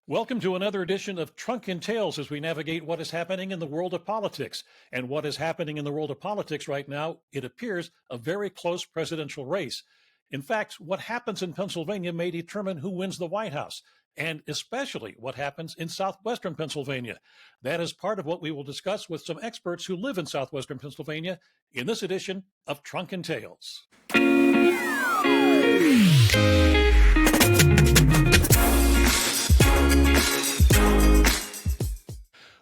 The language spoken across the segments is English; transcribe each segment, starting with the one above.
Welcome to another edition of Trunk and Tales as we navigate what is happening in the world of politics. And what is happening in the world of politics right now, it appears a very close presidential race. In fact, what happens in Pennsylvania may determine who wins the White House, and especially what happens in Southwestern Pennsylvania. That is part of what we will discuss with some experts who live in Southwestern Pennsylvania in this edition of Trunk and Tales.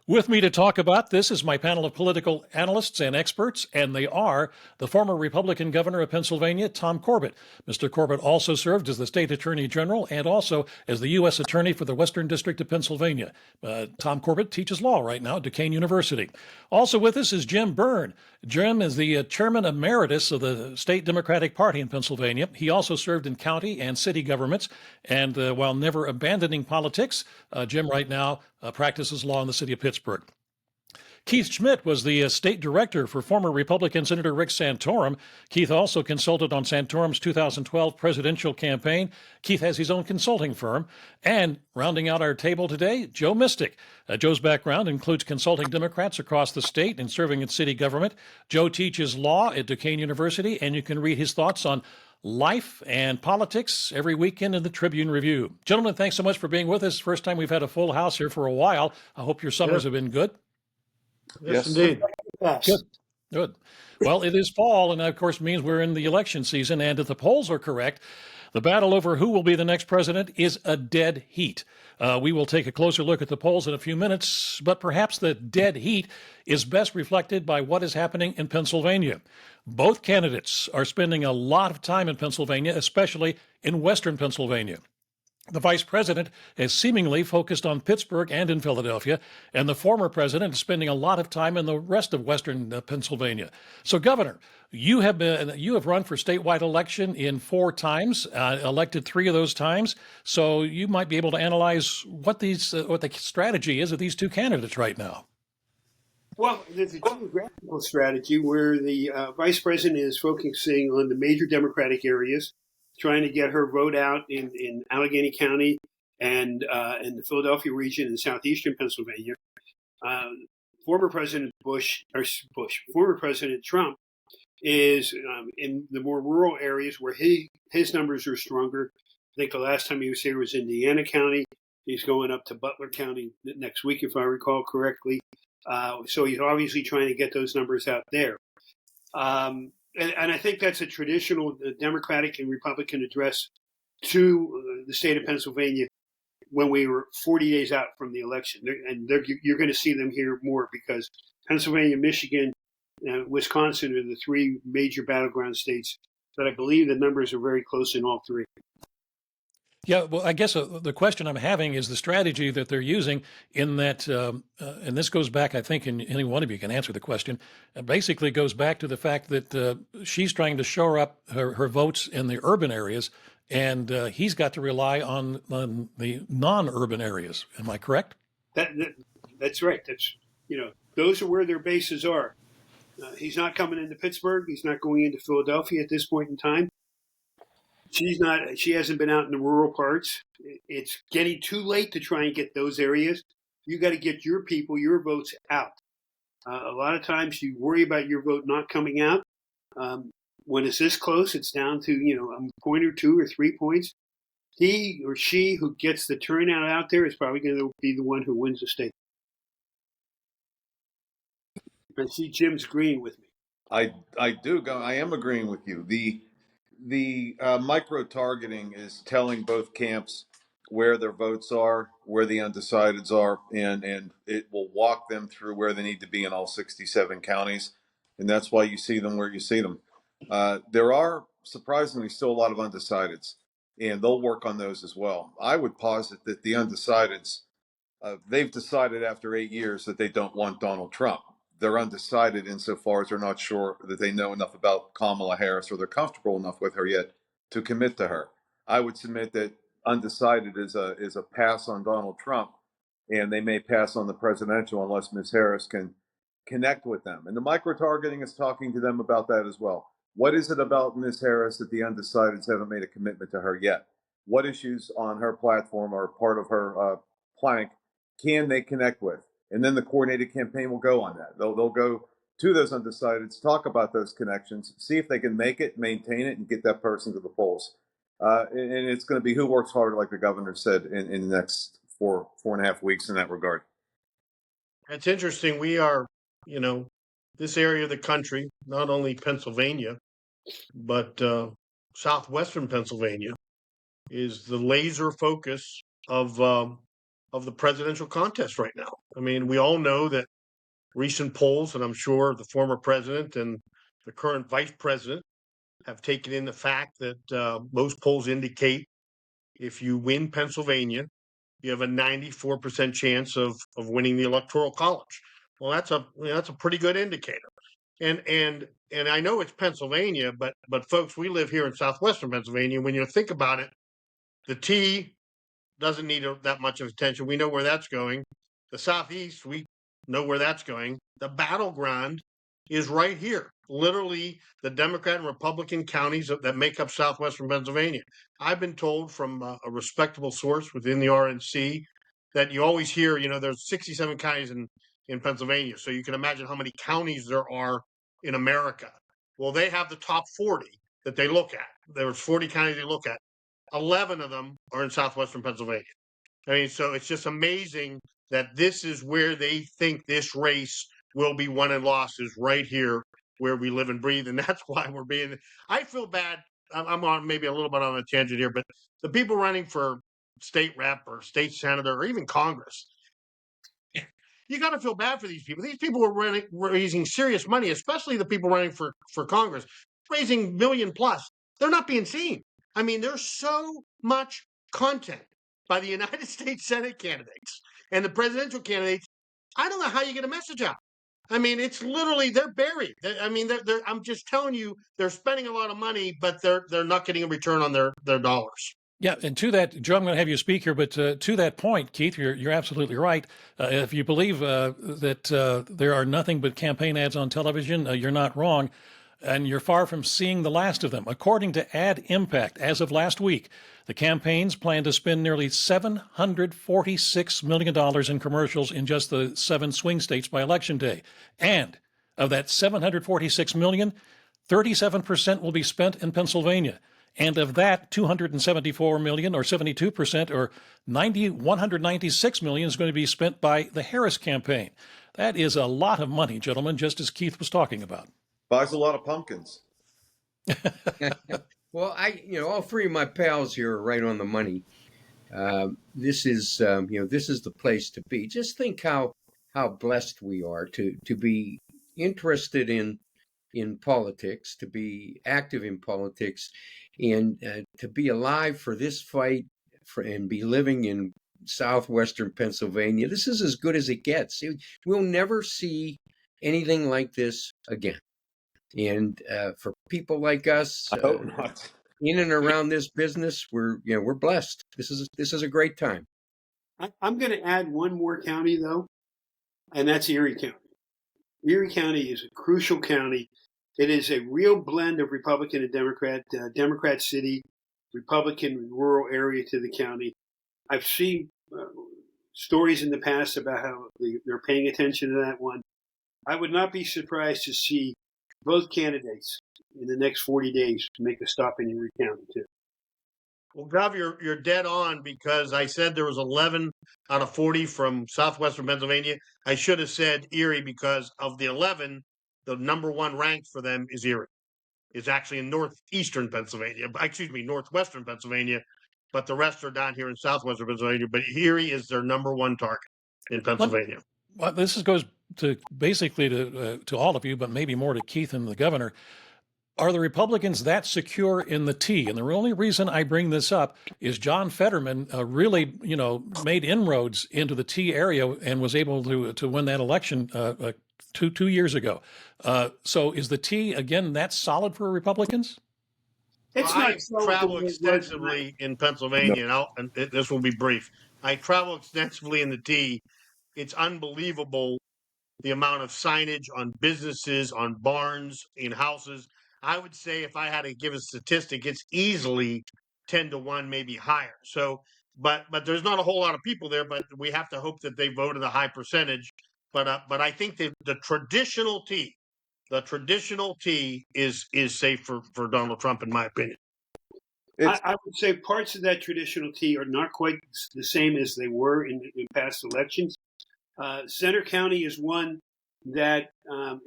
With me to talk about this is my panel of political analysts and experts, and they are the former Republican governor of Pennsylvania, Tom Corbett. Mr. Corbett also served as the state attorney general and also as the U.S. attorney for the Western District of Pennsylvania. Tom Corbett teaches law right now at Duquesne University. Also with us is Jim Byrne. Jim is the chairman emeritus of the state Democratic Party in Pennsylvania. He also served in county and city governments, and while never abandoning politics, Jim right now practices law in the city of Pittsburgh. Keith Schmidt was the state director for former Republican Senator Rick Santorum. Keith also consulted on Santorum's 2012 presidential campaign. Keith has his own consulting firm. And rounding out our table today, Joe Mystic. Joe's background includes consulting Democrats across the state and serving in city government. Joe teaches law at Duquesne University, and you can read his thoughts on life and politics every weekend in the Tribune Review. Gentlemen, thanks so much for being with us. First time we've had a full house here for a while. I hope your summers have been good. Yes, indeed. Yes. Good. Well, it is fall, and that, of course, means we're in the election season. And if the polls are correct, the battle over who will be the next president is a dead heat. We will take a closer look at the polls in a few minutes, but perhaps the dead heat is best reflected by what is happening in Pennsylvania. Both candidates are spending a lot of time in Pennsylvania, especially in Western Pennsylvania. The vice president has seemingly focused on Pittsburgh and in Philadelphia, and the former president is spending a lot of time in the rest of Western Pennsylvania. So, Governor, you have run for statewide election in 4 times, elected 3 of those times. So you might be able to analyze what the strategy is of these 2 candidates right now. Well, there's a geographical strategy where the vice president is focusing on the major Democratic areas, trying to get her vote out in Allegheny County and in the Philadelphia region in southeastern Pennsylvania. Former President former President Trump is in the more rural areas where his numbers are stronger. I think the last time he was here was Indiana County. He's going up to Butler County next week, if I recall correctly. So he's obviously trying to get those numbers out there. And I think that's a traditional Democratic and Republican address to the state of Pennsylvania when we were 40 days out from the election. You're going to see them here more because Pennsylvania, Michigan, Wisconsin are the 3 major battleground states. But I believe the numbers are very close in all 3. Yeah, well, I guess the question I'm having is the strategy that they're using in that, and this goes back, I think, and any one of you can answer the question, basically goes back to the fact that she's trying to shore up her votes in the urban areas, and he's got to rely on the non-urban areas. Am I correct? That's right. Those are where their bases are. He's not coming into Pittsburgh. He's not going into Philadelphia at this point in time. She hasn't been out in the rural parts. It's getting too late to try and get those areas. You got to get your people, your votes out. A lot of times you worry about your vote not coming out. When it's this close, it's down to, a point or 2 or 3 points. He or she who gets the turnout out there is probably going to be the one who wins the state. I see Jim's agreeing with me. I do. I am agreeing with you. The micro-targeting is telling both camps where their votes are, where the undecideds are, and it will walk them through where they need to be in all 67 counties. And that's why you see them where you see them. There are surprisingly still a lot of undecideds, and they'll work on those as well. I would posit that the undecideds, they've decided after 8 years that they don't want Donald Trump. They're undecided insofar as they're not sure that they know enough about Kamala Harris or they're comfortable enough with her yet to commit to her. I would submit that undecided is a pass on Donald Trump, and they may pass on the presidential unless Ms. Harris can connect with them. And the micro-targeting is talking to them about that as well. What is it about Ms. Harris that the undecideds haven't made a commitment to her yet? What issues on her platform are part of her plank can they connect with? And then the coordinated campaign will go on that. They'll go to those undecideds, talk about those connections, see if they can make it, maintain it, and get that person to the polls. And it's going to be who works harder, like the governor said, in the next 4.5 weeks in that regard. It's interesting. We are, this area of the country, not only Pennsylvania, but Southwestern Pennsylvania is the laser focus of the presidential contest right now. I mean, we all know that recent polls, and I'm sure the former president and the current vice president have taken in the fact that most polls indicate if you win Pennsylvania, you have a 94% chance of winning the electoral college. Well, that's a pretty good indicator. And I know it's Pennsylvania, but folks, we live here in Southwestern Pennsylvania. When you think about it, the T doesn't need that much of attention. We know where that's going. The Southeast, we know where that's going. The battleground is right here. Literally, the Democrat and Republican counties that make up Southwestern Pennsylvania. I've been told from a respectable source within the RNC that you always hear, there's 67 counties in Pennsylvania. So you can imagine how many counties there are in America. Well, they have the top 40 that they look at. There's 40 counties they look at. 11 of them are in Southwestern Pennsylvania. I mean, so it's just amazing that this is where they think this race will be won and lost, is right here where we live and breathe. And that's why I feel bad. I'm on maybe a little bit on a tangent here, but the people running for state rep or state senator or even Congress, you got to feel bad for these people. These people are raising serious money, especially the people running for Congress, raising million plus. They're not being seen. I mean, there's so much content by the United States Senate candidates and the presidential candidates. I don't know how you get a message out. I mean, it's literally, they're buried. I'm just telling you, they're spending a lot of money, but they're not getting a return on their dollars. Yeah, and to that, Joe, I'm going to have you speak here, but to that point, Keith, you're absolutely right. If you believe that there are nothing but campaign ads on television, you're not wrong, and you're far from seeing the last of them. According to Ad Impact, as of last week, the campaigns plan to spend nearly $746 million in commercials in just the 7 swing states by Election Day. And of that $746 million, 37% will be spent in Pennsylvania. And of that, $274 million, or 72%, or $196 million is going to be spent by the Harris campaign. That is a lot of money, gentlemen, just as Keith was talking about. Buys a lot of pumpkins. Well, all three of my pals here are right on the money. This is the place to be. Just think how blessed we are to be interested in politics, to be active in politics, and to be alive for this fight, and be living in Southwestern Pennsylvania. This is as good as it gets. We'll never see anything like this again. And for people like us, I hope not. In and around this business, we're blessed. This is a great time. I'm going to add one more county, though, and that's Erie County. Erie County is a crucial county. It is a real blend of Republican and Democrat, Democrat city, Republican rural area to the county. I've seen stories in the past about how they're paying attention to that one. I would not be surprised to see both candidates in the next 40 days to make a stop in Erie County, too. Well, Gov, you're dead on, because I said there was 11 out of 40 from Southwestern Pennsylvania. I should have said Erie, because of the 11, the number one ranked for them is Erie. It's actually in northwestern Pennsylvania, but the rest are down here in Southwestern Pennsylvania. But Erie is their number one target in Pennsylvania. Well, this goes to basically to all of you, but maybe more to Keith and the governor. Are the Republicans that secure in the T? And the only reason I bring this up is John Fetterman really, made inroads into the T area and was able to win that election two years ago. So is the T, again, that solid for Republicans? I travel extensively in Pennsylvania, and this will be brief. I travel extensively in the T. It's unbelievable the amount of signage on businesses, on barns, in houses. I would say, if I had to give a statistic, it's easily 10 to 1, maybe higher. So but there's not a whole lot of people there. But we have to hope that they vote at a high percentage. But I think that the traditional T is safe for Donald Trump, in my opinion. It's I would say parts of that traditional T are not quite the same as they were in past elections. Center County is one that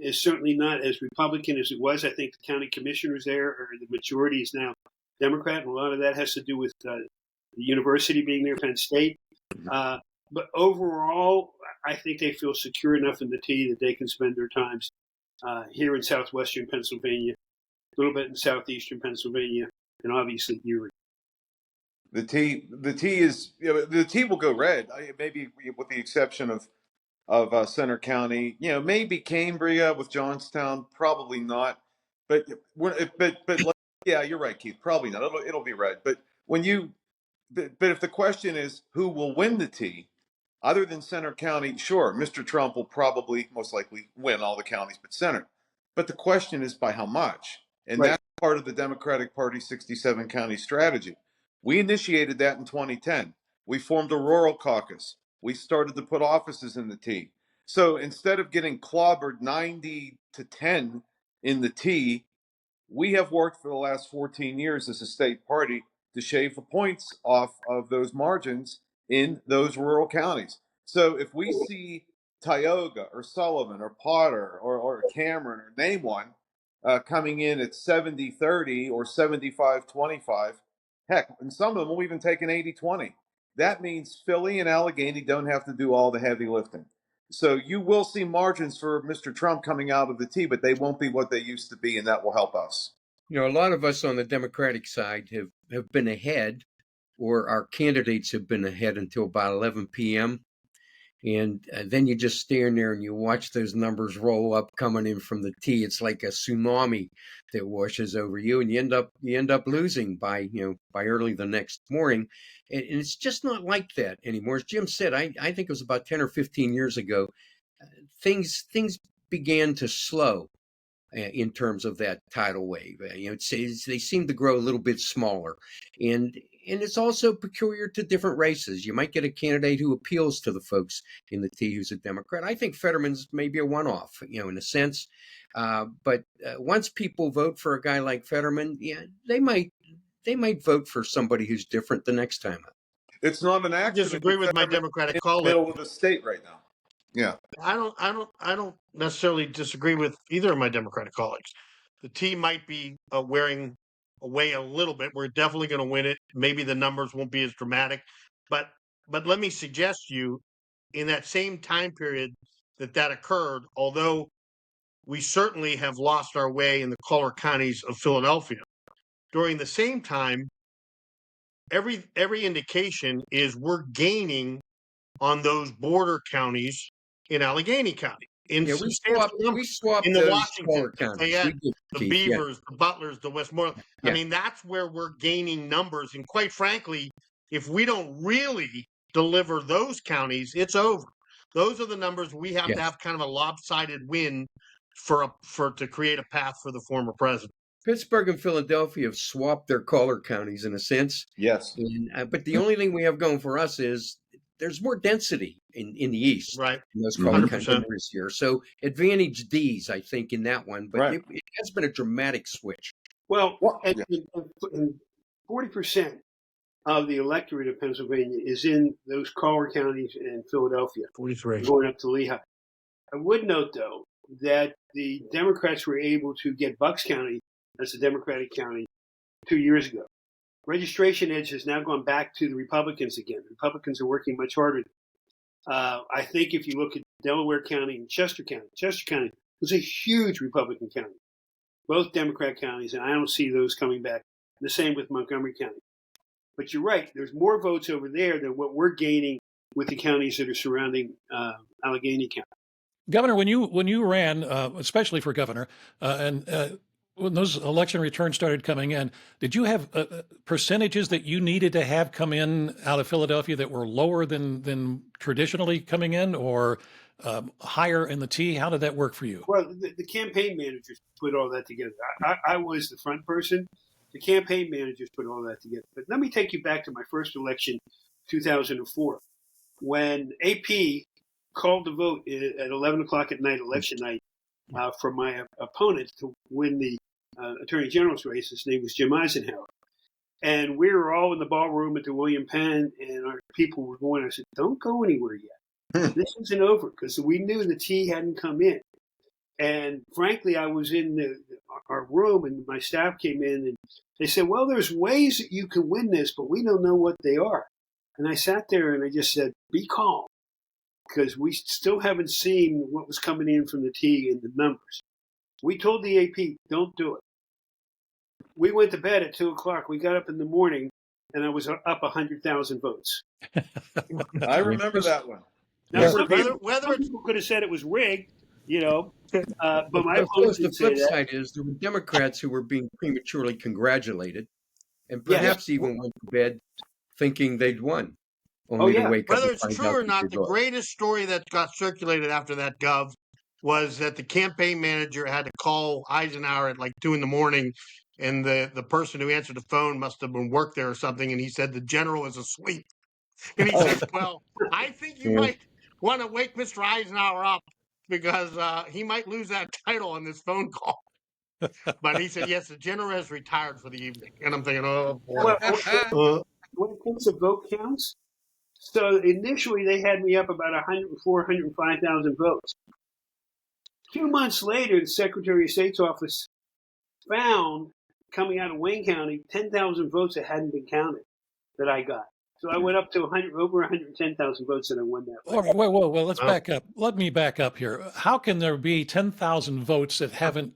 is certainly not as Republican as it was. I think the county commissioners there, or the majority, is now Democrat, and a lot of that has to do with the university being there, Penn State. But overall, I think they feel secure enough in the T that they can spend their times here in southwestern Pennsylvania, a little bit in southeastern Pennsylvania, and obviously Erie. the T is, the T will go red, maybe with the exception of Center County, maybe Cambria with Johnstown, probably not. But yeah, you're right, Keith. Probably not. It'll be red. But if the question is who will win the T, other than Center County, sure, Mr. Trump will probably most likely win all the counties but Center. But the question is by how much, and Right. that's part of the Democratic Party 67 county strategy. We initiated that in 2010. We formed a rural caucus. We started to put offices in the T. So instead of getting clobbered 90-10 in the T, we have worked for the last 14 years as a state party to shave the points off of those margins in those rural counties. So if we see Tioga or Sullivan or Potter or Cameron, or name one, coming in at 70-30 or 75-25, heck, and some of them will even take an 80-20. That means Philly and Allegheny don't have to do all the heavy lifting. So you will see margins for Mr. Trump coming out of the T, but they won't be what they used to be, and that will help us. A lot of us on the Democratic side have been ahead, or our candidates have been ahead until about 11 p.m. And then you just stand there and you watch those numbers roll up coming in from the T. It's like a tsunami that washes over you, and you end up losing by early the next morning. And it's just not like that anymore. As Jim said, I think it was about 10 or 15 years ago, things began to slow in terms of that tidal wave. They seem to grow a little bit smaller, and it's also peculiar to different races. You might get a candidate who appeals to the folks in the T who's a Democrat. I think Fetterman's maybe a one-off, in a sense. But once people vote for a guy like Fetterman, they might vote for somebody who's different the next time. It's not an I accident. disagree with my Fetterman's Democratic in the colleague. middle of the state right now. Yeah. I don't necessarily disagree with either of my Democratic colleagues. The T might be wearing away a little bit. We're definitely going to win it. Maybe the numbers won't be as dramatic, but let me suggest to you, in that same time period that occurred, although we certainly have lost our way in the collar counties of Philadelphia, during the same time, every indication is we're gaining on those border counties in Allegheny County, in Yeah, substantial numbers. we swapped In the those Washington, smaller the counties. Fayette, We did, the Keith, yeah. Beavers, the Butlers, the Westmoreland. Yeah. I mean, that's where we're gaining numbers. And quite frankly, if we don't really deliver those counties, it's over. Those are the numbers we have to have kind of a lopsided win to create a path for the former president. Pittsburgh and Philadelphia have swapped their collar counties in a sense. Yes. But the only thing we have going for us is there's more density in the East. Right. In those collar counties 100%. this year. So advantage D's, I think, in that one. But Right. it has been a dramatic switch. Well, Yeah. and 40% of the electorate of Pennsylvania is in those collar counties and Philadelphia, 43. going up to Lehigh. I would note, though, that the Democrats were able to get Bucks County as a Democratic county 2 years ago. Registration edge has now gone back to the Republicans again. The Republicans are working much harder. I think if you look at Delaware County and Chester County was a huge Republican county, both Democrat counties, and I don't see those coming back. The same with Montgomery County. But you're right, there's more votes over there than what we're gaining with the counties that are surrounding Allegheny County. Governor, when you ran, especially for governor, and when those election returns started coming in, did you have percentages that you needed to have come in out of Philadelphia that were lower than traditionally coming in, or higher in the T? How did that work for you? Well, the campaign managers put all that together. I was the front person. The campaign managers put all that together. But let me take you back to my first election 2004, when AP called the vote at 11 o'clock at night, election night, for my opponent to win the Attorney General's race. His name was Jim Eisenhower. And we were all in the ballroom at the William Penn, and our people were going. I said, don't go anywhere yet. This isn't over, because we knew the tea hadn't come in. And frankly, I was in our room, and my staff came in, and they said, well, there's ways that you can win this, but we don't know what they are. And I sat there and I just said, be calm, because we still haven't seen what was coming in from the tea and the numbers. We told the AP, don't do it. We went to bed at 2 o'clock. We got up in the morning, and I was up 100,000 votes. I remember that one. Now, some people could have said it was rigged, but my Of course, opponent the didn't say flip that. side is there were Democrats who were being prematurely congratulated, and perhaps even went to bed thinking they'd won, only to wake up. Whether and it's find true out or that not, they the lost. greatest story that got circulated after that, Gov, was that the campaign manager had to call Eisenhower at like 2 a.m, and the person who answered the phone must have been worked there or something, and he said the general is asleep. And he says, well, I think you might want to wake Mr. Eisenhower up, because he might lose that title on this phone call. But he said, yes, the general has retired for the evening. And I'm thinking, oh, boy. When it comes to vote counts, so initially they had me up about 104, 105,000 votes. 2 months later, the Secretary of State's office found, coming out of Wayne County, 10,000 votes that hadn't been counted that I got. So I went up to over 110,000 votes, and I won that. All right, well, let's back up. Let me back up here. How can there be 10,000 votes that haven't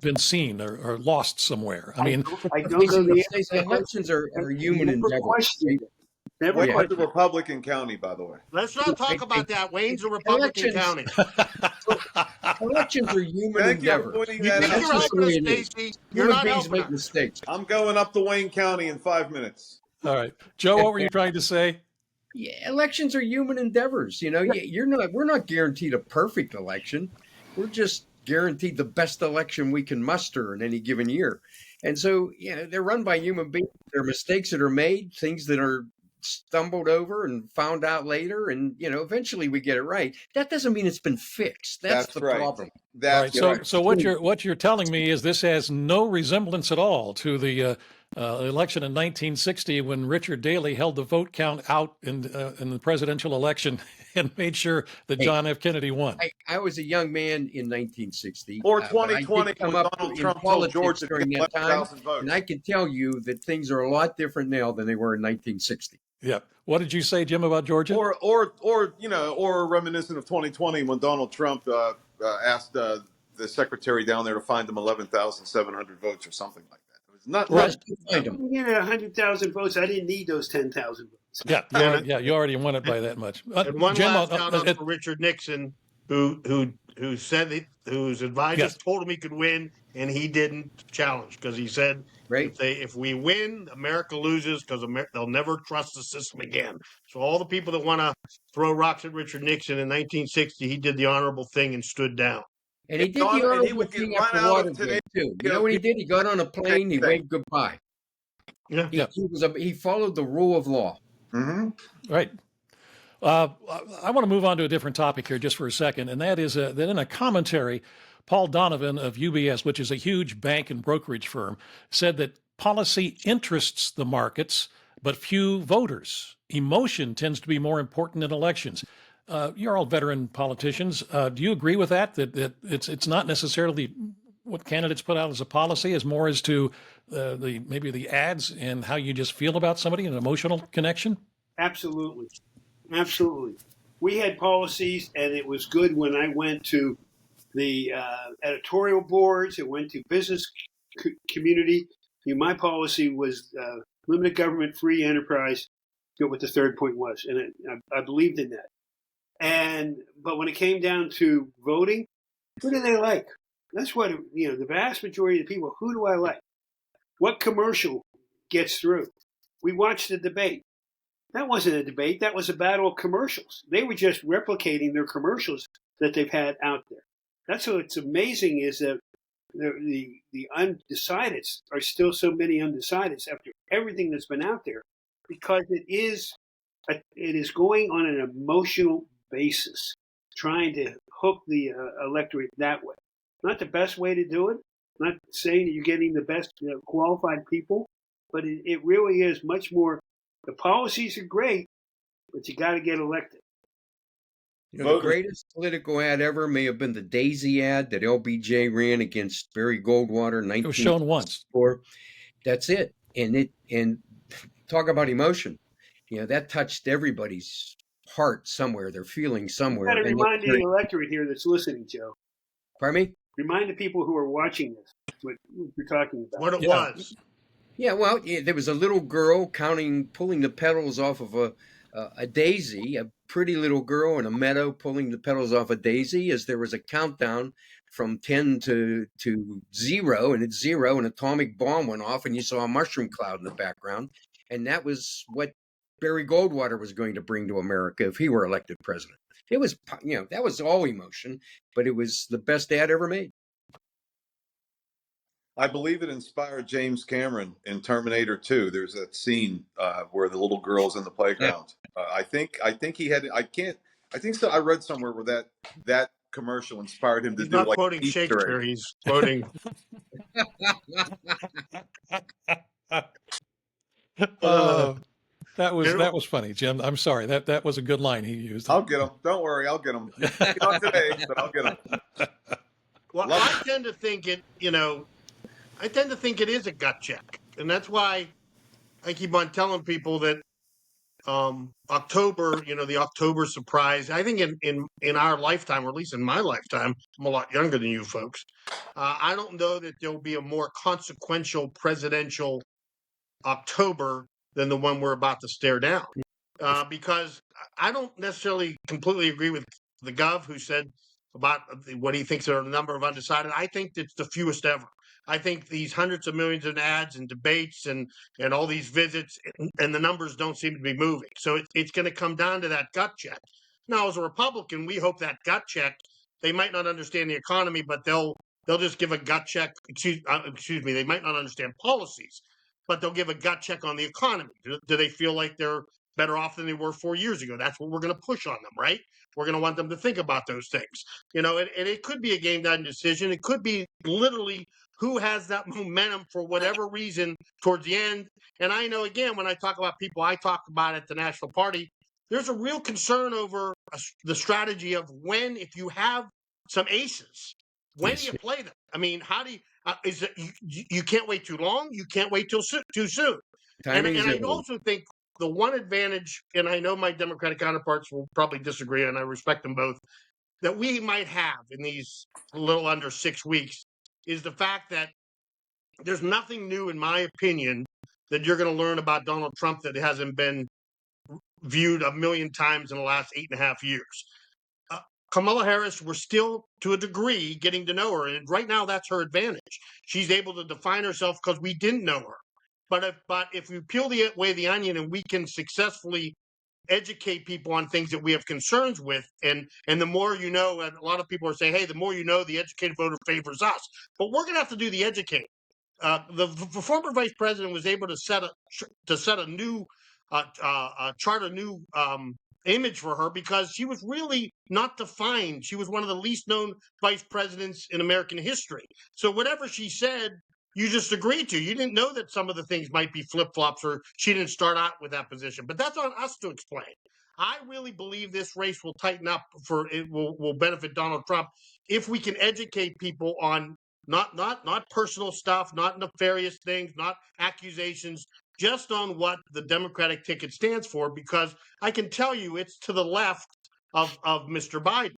been seen or lost somewhere? I mean, I don't know the answer. Elections are human Never endeavors. questioned it. Never Wayne's a questioned it. Republican county, by the way. Let's not talk about that. Wayne's a Republican county. Elections are human Thank you for endeavors. pointing You that think out. you're That's just the helping us, way it is. Stacey? You're Human not beings helping make us. mistakes. I'm going up to Wayne County in 5 minutes. all right, Joe, what were you trying to say? Yeah, elections are human endeavors. We're not guaranteed a perfect election. We're just guaranteed the best election we can muster in any given year. And so, they're run by human beings. There are mistakes that are made, things that are stumbled over and found out later, and eventually we get it right. That doesn't mean it's been fixed. That's the right. problem. That's All right. right, so what you're telling me is this has no resemblance at all to the election in 1960 when Richard Daley held the vote count out in the presidential election and made sure that John F. Kennedy won. I was a young man in 1960. Or but I 2020 did come when up Donald in Trump told George politics to during get that time, 11,000 votes. and I can tell you that things are a lot different now than they were in 1960. Yeah. What did you say, Jim, about Georgia? Or reminiscent of 2020 when Donald Trump asked the secretary down there to find them 11,700 votes or something like that. It was not. I didn't get 100,000 votes. I didn't need those 10,000 votes. Yeah, you already won it by that much. And one Jim, last shout out for Richard Nixon, who said whose advisors told him he could win, and he didn't challenge, because he said, if we win, America loses, because they'll never trust the system again. So all the people that want to throw rocks at Richard Nixon in 1960, he did the honorable thing and stood down. And he did the honorable thing after Watergate, too. You know what he did? He got on a plane, he waved goodbye. Yeah. He followed the rule of law. Mm-hmm. Right. I want to move on to a different topic here just for a second, and that is that in a commentary, Paul Donovan of UBS, which is a huge bank and brokerage firm, said that policy interests the markets, but few voters. Emotion tends to be more important in elections. You're all veteran politicians. Do you agree with that? That it's not necessarily what candidates put out as a policy, as more as to maybe the ads and how you just feel about somebody, an emotional connection? Absolutely. We had policies, and it was good when I went to the editorial boards. It went to business community. My policy was limited government, free enterprise. Get what the third point was, and I believed in that. But when it came down to voting, who do they like? That's what the vast majority of the people. Who do I like? What commercial gets through? We watched the debate. That wasn't a debate. That was a battle of commercials. They were just replicating their commercials that they've had out there. That's what's amazing is that the undecideds are still so many undecideds after everything that's been out there, because it is it is going on an emotional basis, trying to hook the electorate that way. Not the best way to do it. Not saying that you're getting the best qualified people, but it really is much more. The policies are great, but you got to get elected. You know, the greatest political ad ever may have been the Daisy ad that LBJ ran against Barry Goldwater in It was shown once. 1964. That's it. And talk about emotion. You know, that touched everybody's heart somewhere. They're feeling somewhere. You got to remind the electorate here that's listening, Joe. Pardon me? Remind the people who are watching this what you're talking about. What it was. Yeah, well, there was a little girl pulling the petals off of a daisy, a pretty little girl in a meadow pulling the petals off a daisy, as there was a countdown from 10 to 0, and it's 0, an atomic bomb went off, and you saw a mushroom cloud in the background. And that was what Barry Goldwater was going to bring to America if he were elected president. It was, that was all emotion, but it was the best ad ever made. I believe it inspired James Cameron in Terminator 2. There's that scene where the little girl's in the playground. Yeah. I think he had. I think so. I read somewhere where that commercial inspired him to He's do not like quoting Shakespeare. He's quoting. That was funny, Jim. I'm sorry. That was a good line he used. I'll get him. Don't worry. I'll get him. Not today, but I'll get him. Well, I tend to think it is a gut check. And that's why I keep on telling people that October, the October surprise, I think in our lifetime, or at least in my lifetime, I'm a lot younger than you folks. I don't know that there'll be a more consequential presidential October than the one we're about to stare down. Because I don't necessarily completely agree with the Gov who said about what he thinks are a number of undecided. I think it's the fewest ever. I think these hundreds of millions of ads and debates and all these visits and the numbers don't seem to be moving. So it's going to come down to that gut check. Now, as a Republican, we hope that gut check, they might not understand the economy, but they'll just give a gut check. Excuse me. They might not understand policies, but they'll give a gut check on the economy. Do they feel like they're better off than they were 4 years ago? That's what we're going to push on them, right? We're going to want them to think about those things. And it could be a game-time decision. It could be literally who has that momentum for whatever reason towards the end. And I know, again, when I talk about people I talk about at the National Party, there's a real concern over the strategy of when, if you have some aces, when do you play them? I mean, how do you, is it, you can't wait too long? You can't wait too soon. And I also think the one advantage, and I know my Democratic counterparts will probably disagree, and I respect them both, that we might have in these little under 6 weeks is the fact that there's nothing new, in my opinion, that you're going to learn about Donald Trump that hasn't been viewed a million times in the last 8.5 years. Kamala Harris, we're still, to a degree, getting to know her. And right now, that's her advantage. She's able to define herself because we didn't know her. But if we peel away the onion and we can successfully educate people on things that we have concerns with, and the more you know, and a lot of people are saying, hey, the more you know, the educated voter favors us. But we're going to have to do the educating. The former vice president was able to set a new chart a new image for her because she was really not defined. She was one of the least known vice presidents in American history. So whatever she said, you just agreed to. You didn't know that some of the things might be flip-flops, or she didn't start out with that position. But that's on us to explain. I really believe this race will tighten up will benefit Donald Trump if we can educate people on not personal stuff, not nefarious things, not accusations, just on what the Democratic ticket stands for, because I can tell you it's to the left of Mr. Biden.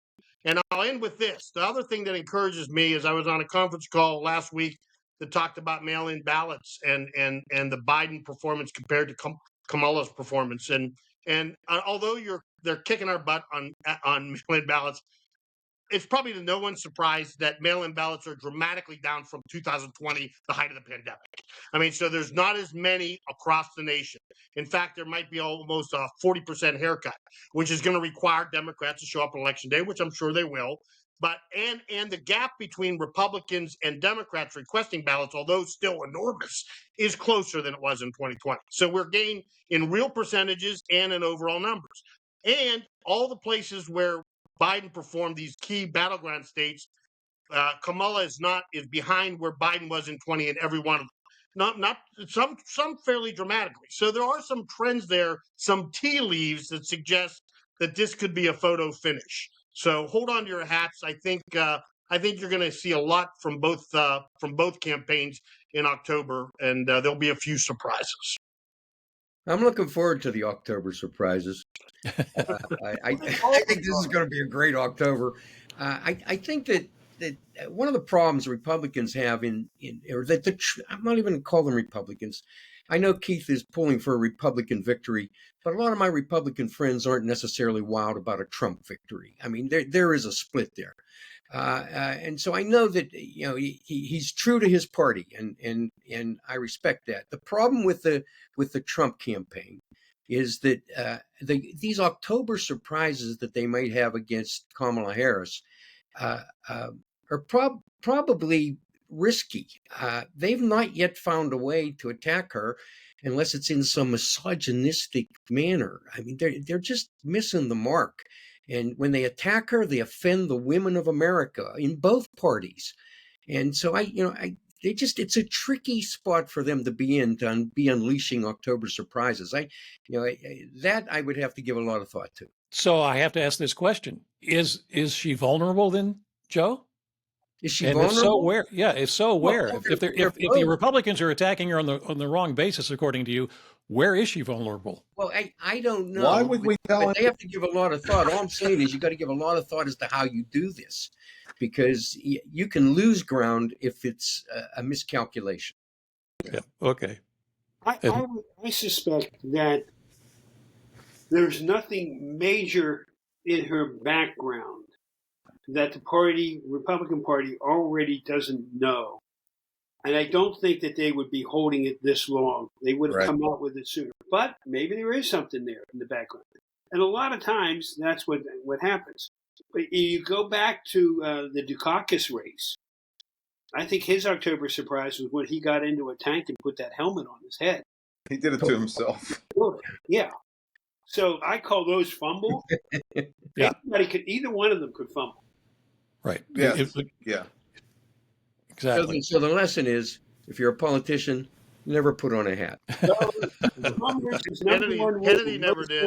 And I'll end with this. The other thing that encourages me is I was on a conference call last week that talked about mail-in ballots and the Biden performance compared to Kamala's performance. And although they're kicking our butt on mail-in ballots, it's probably to no one's surprise that mail-in ballots are dramatically down from 2020, the height of the pandemic. I mean, so there's not as many across the nation. In fact, there might be almost a 40% haircut, which is going to require Democrats to show up on Election Day, which I'm sure they will. But and the gap between Republicans and Democrats requesting ballots, although still enormous, is closer than it was in 2020. So we're gaining in real percentages and in overall numbers. And all the places where Biden performed, these key battleground states, Kamala is behind where Biden was in 20 in every one of them. Not some fairly dramatically. So there are some trends there, some tea leaves that suggest that this could be a photo finish. So hold on to your hats. I think you're going to see a lot from both campaigns in October, and there'll be a few surprises. I'm looking forward to the October surprises. I think this is going to be a great October. I think that one of the problems Republicans have or that I'm not even going to call them Republicans. I know Keith is pulling for a Republican victory, but a lot of my Republican friends aren't necessarily wild about a Trump victory. I mean, there is a split there. And so I know that he's true to his party, and I respect that. The problem with the Trump campaign is that these October surprises that they might have against Kamala Harris are probably risky. They've not yet found a way to attack her unless it's in some misogynistic manner. I mean, they're just missing the mark. And when they attack her, they offend the women of America in both parties. And so it's a tricky spot for them to be in, to be unleashing October surprises. I would have to give a lot of thought to. So I have to ask this question: Is she vulnerable then, Joe? Is she and vulnerable? If so, where? Yeah, if so, where? Well, if the Republicans are attacking her on the wrong basis, according to you, where is she vulnerable? Well, I don't know. Why would we tell him? They have to give a lot of thought. All I'm saying is you got to give a lot of thought as to how you do this, because you can lose ground if it's a miscalculation. Yeah. Okay. I suspect that there's nothing major in her background that the Republican Party already doesn't know. And I don't think that they would be holding it this long. They would have come out with it sooner. But maybe there is something there in the background. And a lot of times that's what happens. But you go back to the Dukakis race. I think his October surprise was when he got into a tank and put that helmet on his head. He did it to himself. Yeah. So I call those fumble. Yeah. Either one of them could fumble. Right. Yes. Yeah. Exactly. So the lesson is, if you're a politician, never put on a hat. Kennedy never did.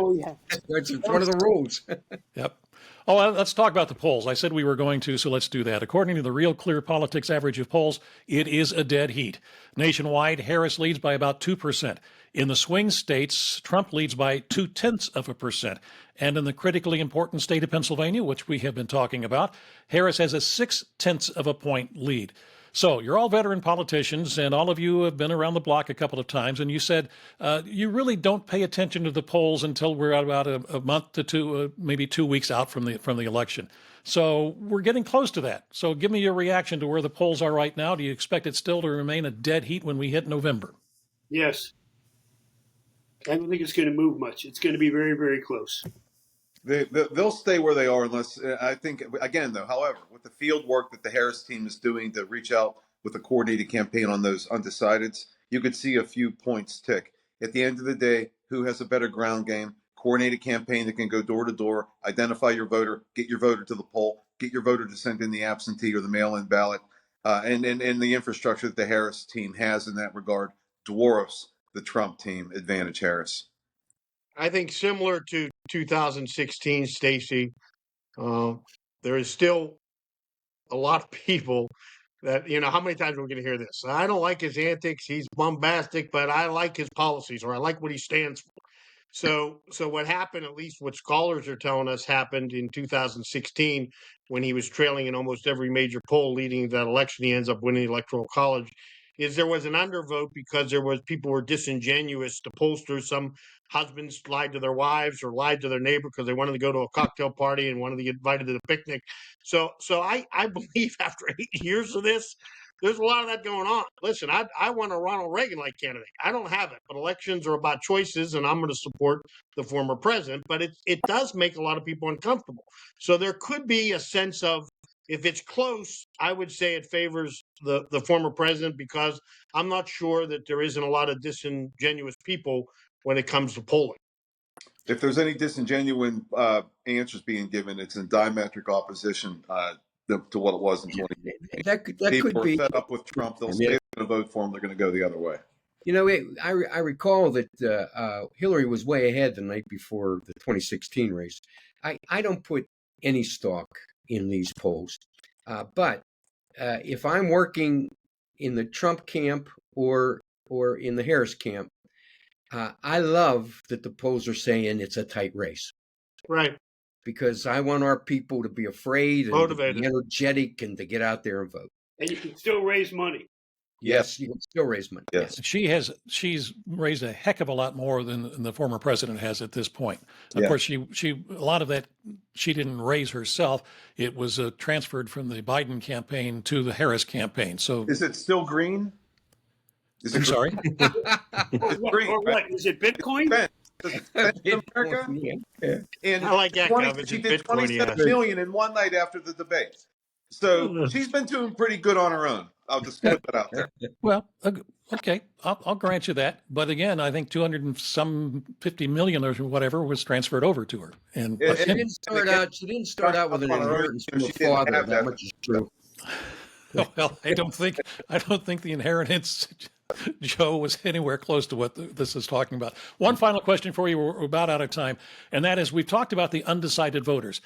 It's one of the rules. Yep. Oh, well, let's talk about the polls. I said we were going to, so let's do that. According to the Real Clear Politics average of polls, it is a dead heat. Nationwide, Harris leads by about 2%. In the swing states, Trump leads by 0.2%. And in the critically important state of Pennsylvania, which we have been talking about, Harris has a 0.6 point lead. So you're all veteran politicians, and all of you have been around the block a couple of times, and you said you really don't pay attention to the polls until we're about a month to two, maybe 2 weeks out from the election. So we're getting close to that. So give me your reaction to where the polls are right now. Do you expect it still to remain a dead heat when we hit November? Yes. I don't think it's going to move much. It's going to be very, very close. They'll stay where they are unless, I think, again, though, however, with the field work that the Harris team is doing to reach out with a coordinated campaign on those undecideds, you could see a few points tick. At the end of the day, who has a better ground game, coordinated campaign that can go door to door, identify your voter, get your voter to the poll, get your voter to send in the absentee or the mail-in ballot, and the infrastructure that the Harris team has in that regard dwarfs the Trump team advantage Harris. I think similar to 2016, Stacey, there is still a lot of people that, how many times are we going to hear this? I don't like his antics. He's bombastic, but I like his policies, or I like what he stands for. So what happened, at least what scholars are telling us happened in 2016 when he was trailing in almost every major poll leading that election. He ends up winning the Electoral College. Is there was an undervote because people were disingenuous to pollsters. Some husbands lied to their wives or lied to their neighbor because they wanted to go to a cocktail party and wanted to get invited to the picnic. So I believe after 8 years of this, there's a lot of that going on. Listen, I want a Ronald Reagan-like candidate. I don't have it, but elections are about choices, and I'm going to support the former president. But it does make a lot of people uncomfortable. So there could be a sense of, if it's close, I would say it favors the former president, because I'm not sure that there isn't a lot of disingenuous people when it comes to polling. If there's any disingenuous answers being given, it's in diametric opposition to what it was in 2016. That could People are be. fed up with Trump. They'll say they're going to vote for him. They're going to go the other way. You know, I recall that Hillary was way ahead the night before the 2016 race. I don't put any stock in these polls, but if I'm working in the Trump camp or in the Harris camp, I love that the polls are saying it's a tight race. Right. Because I want our people to be afraid and Motivated, to be energetic, and to get out there and vote. And you can still raise money. Yes, you can still raise money. Yes. She's raised a heck of a lot more than the former president has at this point. Of course, she a lot of that she didn't raise herself. It was transferred from the Biden campaign to the Harris campaign. So is it still green? Is I'm sorry. It's green. Or what? Is it Bitcoin? Does it spend in America? Yeah. And I like that, Gov. It's she a did Bitcoin, 27 yes. million in one night after the debate. So she's been doing pretty good on her own. I'll just put that out there. Well, okay, I'll grant you that. But again, I think 250 million or whatever was transferred over to her. And It- She didn't start out. She didn't start out with an On her own, inheritance from she her didn't father. have That much is true. well, I don't think the inheritance, Joe, was anywhere close to what this is talking about. One final question for you. We're about out of time, and that is, we've talked about the undecided voters.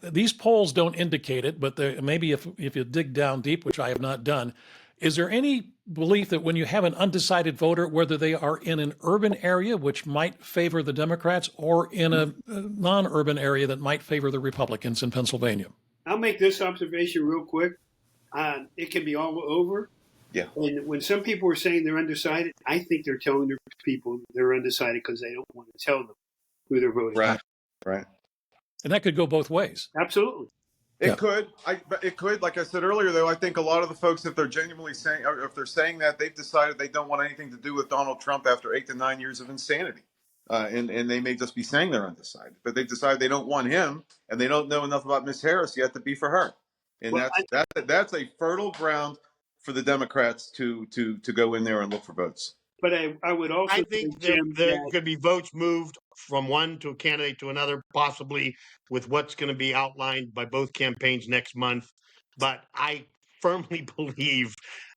These polls don't indicate it, but maybe if you dig down deep, which I have not done, is there any belief that when you have an undecided voter, whether they are in an urban area, which might favor the Democrats, or in a non-urban area that might favor the Republicans in Pennsylvania? I'll make this observation real quick. It can be all over. Yeah. And when some people are saying they're undecided, I think they're telling their people they're undecided because they don't want to tell them who they're voting Right. Right. And that could go both ways. Absolutely. It could. It could. Like I said earlier, though, I think a lot of the folks, if they're genuinely saying, or if they're saying that, they've decided they don't want anything to do with Donald Trump after 8 to 9 years of insanity, and they may just be saying they're undecided, but they've decided they don't want him, and they don't know enough about Miss Harris yet to be for her, and Well, that's a fertile ground for the Democrats to go in there and look for votes. But I would also I think Jim, there that could be votes moved from one to a candidate to another, possibly with what's going to be outlined by both campaigns next month. But I firmly believe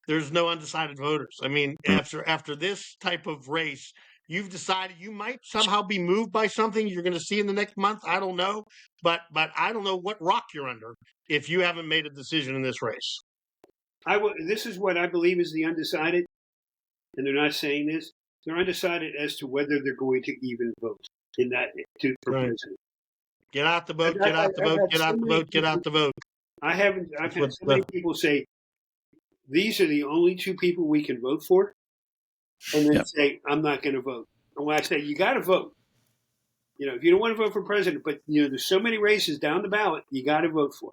there's no undecided voters. I mean, after this type of race, you've decided you might somehow be moved by something you're going to see in the next month. I don't know, but I don't know what rock you're under if you haven't made a decision in this race. this is what I believe is the undecided, and they're not saying this. They're undecided as to whether they're going to even vote in that for Right. president. Get out the vote, I've get out the had vote, get so out the many vote, get out the vote. I've had what's so many people say these are the only two people we can vote for, and then say I'm not going to vote. And when I say you got to vote, if you don't want to vote for president, but there's so many races down the ballot, you got to vote for.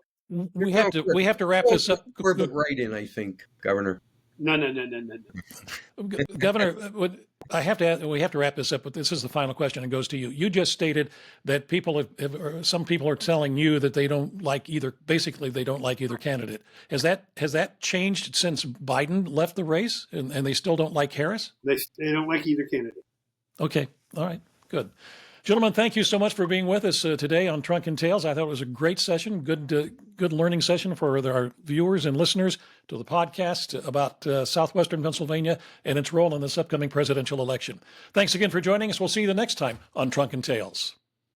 We have to wrap this up. Corbett right in, I think, Governor. No. Governor, we have to wrap this up, but this is the final question. It goes to you. You just stated that some people are telling you that they don't like either. Basically, they don't like either candidate. Has that changed since Biden left the race, and they still don't like Harris? They don't like either candidate. Okay. All right. Good. Gentlemen, thank you so much for being with us today on Trunk and Tales. I thought it was a great session, good learning session for our viewers and listeners to the podcast about Southwestern Pennsylvania and its role in this upcoming presidential election. Thanks again for joining us. We'll see you the next time on Trunk and Tales.